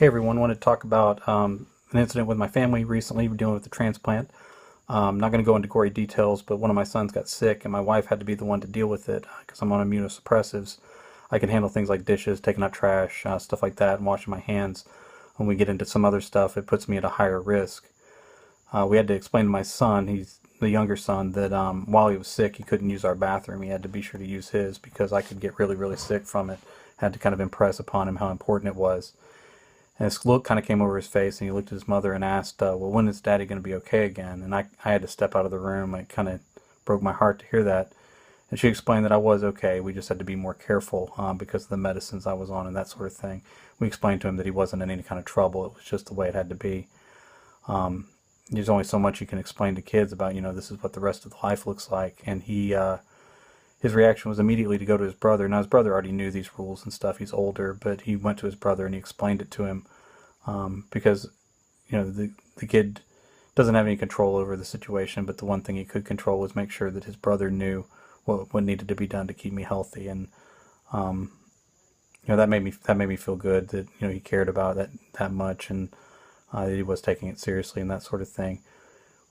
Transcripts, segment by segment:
Hey everyone, wanted to talk about an incident with my family recently. We're dealing with the transplant. Not going to go into gory details, but one of my sons got sick and my wife had to be the one to deal with it because I'm on immunosuppressives. I can handle things like dishes, taking out trash, stuff like that, and washing my hands. When we get into some other stuff, it puts me at a higher risk. We had to explain to my son, he's the younger son, that while he was sick, he couldn't use our bathroom. He had to be sure to use his because I could get really, really sick from it. Had to kind of impress upon him how important it was. And this look kind of came over his face, and he looked at his mother and asked, well, when is Daddy going to be okay again? And I had to step out of the room. It kind of broke my heart to hear that. And she explained that I was okay. We just had to be more careful because of the medicines I was on and that sort of thing. We explained to him that he wasn't in any kind of trouble. It was just the way it had to be. There's only so much you can explain to kids about, this is what the rest of life looks like. And his reaction was immediately to go to his brother. Now, his brother already knew these rules and stuff. He's older, but he went to his brother and he explained it to him because, the kid doesn't have any control over the situation, but the one thing he could control was make sure that his brother knew what needed to be done to keep me healthy. And, that made me feel good that, he cared about that much and that he was taking it seriously and that sort of thing.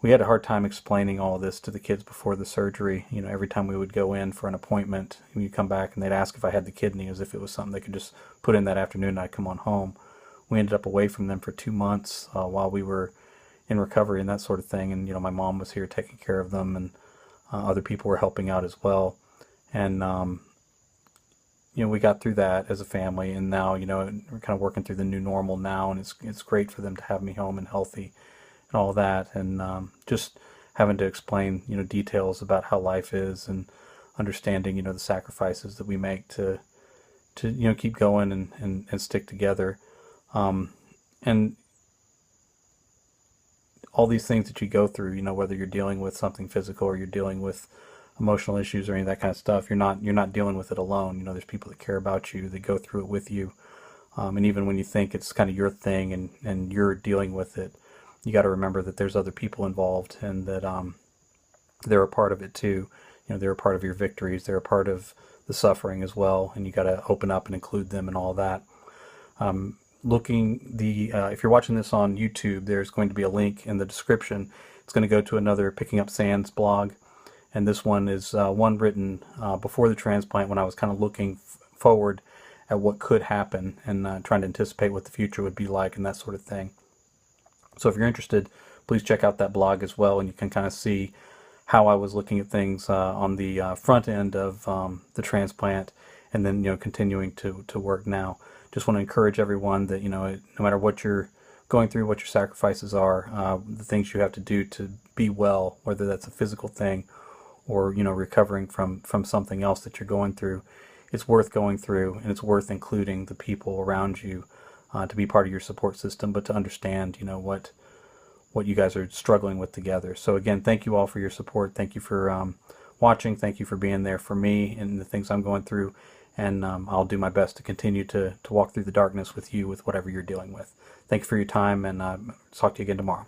We had a hard time explaining all of this to the kids before the surgery. Every time we would go in for an appointment, we'd come back and they'd ask if I had the kidney as if it was something they could just put in that afternoon and I'd come on home. We ended up away from them for 2 months while we were in recovery and that sort of thing. And, my mom was here taking care of them and other people were helping out as well. And, we got through that as a family and now, we're kind of working through the new normal now and it's great for them to have me home and healthy and all that, and just having to explain, details about how life is and understanding, the sacrifices that we make to keep going and stick together. And all these things that you go through, whether you're dealing with something physical or you're dealing with emotional issues or any of that kind of stuff, you're not dealing with it alone. There's people that care about you, that go through it with you. And even when you think it's kind of your thing and you're dealing with it, you got to remember that there's other people involved and that they're a part of it too. They're a part of your victories. They're a part of the suffering as well, and you got to open up and include them in all that. If you're watching this on YouTube, there's going to be a link in the description. It's going to go to another Picking Up Sands blog, and this one is one written before the transplant when I was kind of looking forward at what could happen and trying to anticipate what the future would be like and that sort of thing. So if you're interested, please check out that blog as well, and you can kind of see how I was looking at things on the front end of the transplant, and then continuing to work now. Just want to encourage everyone that no matter what you're going through, what your sacrifices are, the things you have to do to be well, whether that's a physical thing or recovering from something else that you're going through, it's worth going through, and it's worth including the people around you to be part of your support system, but to understand, what you guys are struggling with together. So again, thank you all for your support. Thank you for watching. Thank you for being there for me and the things I'm going through. And I'll do my best to continue to walk through the darkness with you with whatever you're dealing with. Thank you for your time, and talk to you again tomorrow.